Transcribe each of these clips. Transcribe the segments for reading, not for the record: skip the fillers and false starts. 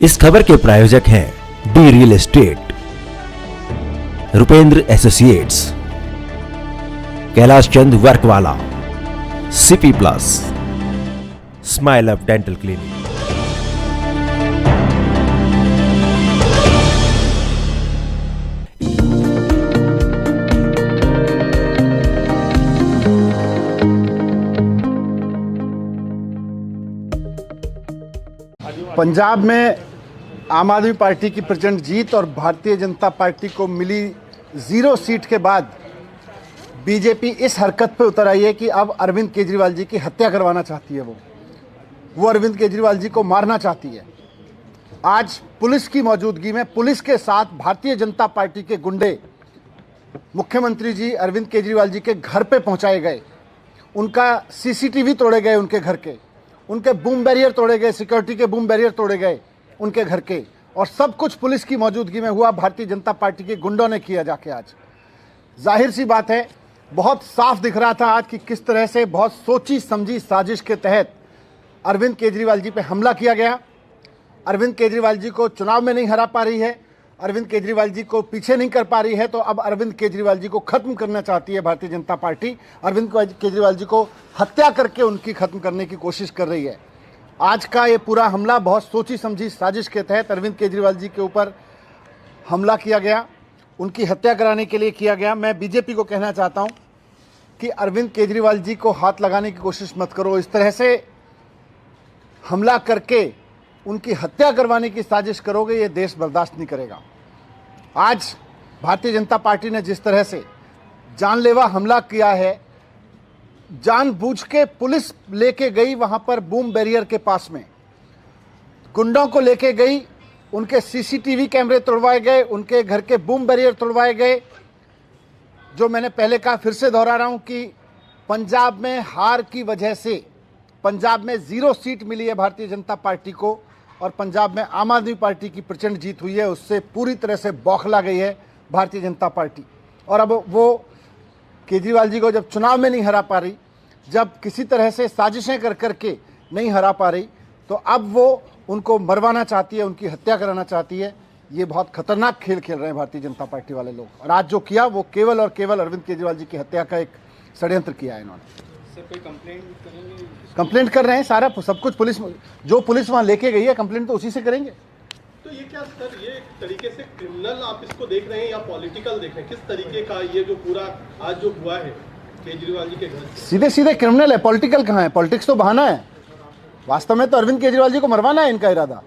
इस खबर के प्रायोजक हैं D real estate, Rupendra associates, Kailash Chand वर्कवाला, CP plus, smile up dental clinic. Punjab में आम आदमी पार्टी की प्रचंड जीत और भारतीय जनता पार्टी को मिली 0 सीट के बाद बीजेपी इस हरकत पे उतर आई है कि अब अरविंद केजरीवाल जी की हत्या करवाना चाहती है। वो अरविंद केजरीवाल जी को मारना चाहती है। आज पुलिस की मौजूदगी में पुलिस के साथ भारतीय जनता पार्टी के गुंडे मुख्यमंत्री जी अरविंद केजरीवाल जी के घर पे पहुंचाए गए। उनका सीसीटीवी तोड़े गए, उनके बूम बैरियर तोड़े गए, सिक्योरिटी के बूम बैरियर तोड़े गए उनके घर के, और सब कुछ पुलिस की मौजूदगी में हुआ। भारतीय जनता पार्टी के गुंडों ने किया जाके। आज जाहिर सी बात है, बहुत साफ दिख रहा था आज कि किस तरह से बहुत सोची समझी साजिश के तहत अरविंद केजरीवाल जी पे हमला किया गया। अरविंद केजरीवाल जी को चुनाव में नहीं हरा पा रही है, अरविंद केजरीवाल जी को पीछे नहीं कर पा रही है, तो अब अरविंद केजरीवाल जी को खत्म करना चाहती है भारतीय जनता पार्टी। अरविंद केजरीवाल जी को हत्या करके उनकी खत्म करने की कोशिश कर रही है। आज का ये पूरा हमला बहुत सोची समझी साजिश के तहत अरविंद केजरीवाल जी के ऊपर हमला किया गया, उनकी हत्या कराने के लिए किया गया। मैं बीजेपी को कहना चाहता हूं कि अरविंद केजरीवाल जी को हाथ लगाने की कोशिश मत करो। इस तरह से हमला करके उनकी हत्या करवाने की साजिश करोगे, ये देश बर्दाश्त नहीं करेगा। आज भारतीय जनता पार्टी ने जिस तरह से जानलेवा हमला किया है, जानबूझ के पुलिस लेके गई वहां पर बूम बैरियर के पास में, गुंडों को लेके गई, उनके सीसीटीवी कैमरे तोड़वाए गए, उनके घर के बूम बैरियर तोड़वाए गए। जो मैंने पहले कहा, फिर से दोहरा रहा हूं कि पंजाब में हार की वजह से पंजाब में 0 सीट मिली है भारतीय जनता पार्टी को, और पंजाब में आम आदमी पार्टी की प्रचंड जीत हुई है। उससे पूरी तरह से बौखला गई है भारतीय जनता पार्टी। और अब वो केजरीवाल जी को जब चुनाव में नहीं हरा पा रही, जब किसी तरह से साजिशें कर करके नहीं हरा पा रही, तो अब वो उनको मरवाना चाहती है, उनकी हत्या कराना चाहती है। ये बहुत खतरनाक खेल खेल रहे हैं भारतीय जनता पार्टी वाले लोग। और आज जो किया वो केवल और केवल अरविंद केजरीवाल जी की हत्या का एक षड्यंत्र किया है इन्होंने। सर, कोई कंप्लेंट कर रहे हैं, सारा सब कुछ पुलिस, जो पुलिस वहां लेके गई है, कंप्लेंट तो उसी से करेंगे। तो ये क्या सर, ये एक तरीके से क्रिमिनल आप इसको देख रहे हैं या पॉलिटिकल देख रहे हैं? किस तरीके का ये जो पूरा आज जो हुआ है केजरीवाल जी के घर? सीधे सीधे क्रिमिनल है, पॉलिटिकल कहाँ है? पॉलिटिक्स तो बहाना है। वास्तव में तो अरविंद केजरीवाल जी को मरवाना है इनका इरादा।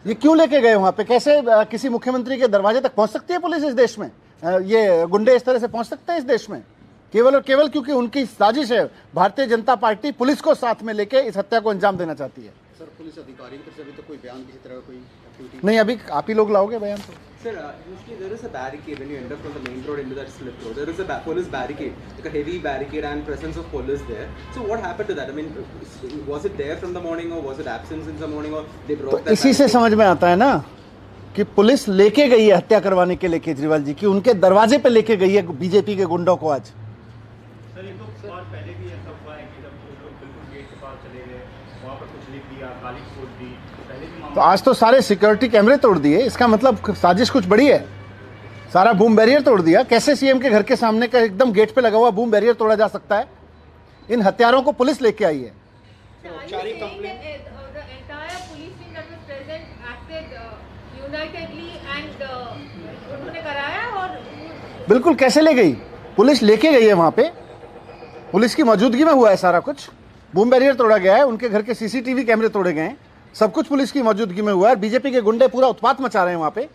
ये क्यों लेके गए वहां पे? कैसे किसी मुख्यमंत्री के दरवाजे तक पहुंच सकती है पुलिस इस देश में? ये गुंडे इस तरह से पहुंच सकते हैं इस देश में? केवल और केवल क्योंकि उनकी साजिश है। भारतीय जनता पार्टी पुलिस को साथ में लेके इस हत्या को अंजाम देना चाहती है। सर, पुलिस अधिकारी की तरफ से अभी तक कोई बयान किसी तरह कोई एक्टिविटी नहीं, अभी आप ही लोग लाओगे बयान तो। Sir, usually there is a barricade when you enter from the main road into that slip road. There is a police barricade, like a heavy barricade and presence of police there. So what happened to that? I mean, was it there from the morning or was it absent since the morning or they broke that? तो इसी से समझ में आता है ना कि police लेके गई है हत्या करवाने के लिए केजरीवाल जी की, उनके दरवाजे पे लेके गई है बीजेपी के गुंडों को आज। सर, ये तो और पहले भी ऐसा हुआ है कि जब लोग बिल्कुल गेट के पास चले गए, वहाँ पर कुछ लिख दिया, गाली छोड़ दी, पहले भी। तो आज तो सारे सिक्योरिटी कैमरे तोड़ दिए, इसका मतलब साजिश कुछ बड़ी है। सारा बूम बैरियर तोड़ दिया। कैसे सीएम के घर के सामने का एकदम गेट पे लगा हुआ बूम बैरियर तोड़ा जा सकता है? इन हत्यारों को पुलिस लेके आई है। बिल्कुल, कैसे ले गई? पुलिस लेके गई है वहां पे, पुलिस की मौजूदगी में हुआ है सारा कुछ। बूम बैरियर तोड़ा गया है, उनके घर के सीसीटीवी कैमरे तोड़े गए हैं, सब कुछ पुलिस की मौजूदगी में हुआ है। बीजेपी के गुंडे पूरा उत्पात मचा रहे हैं वहां पे।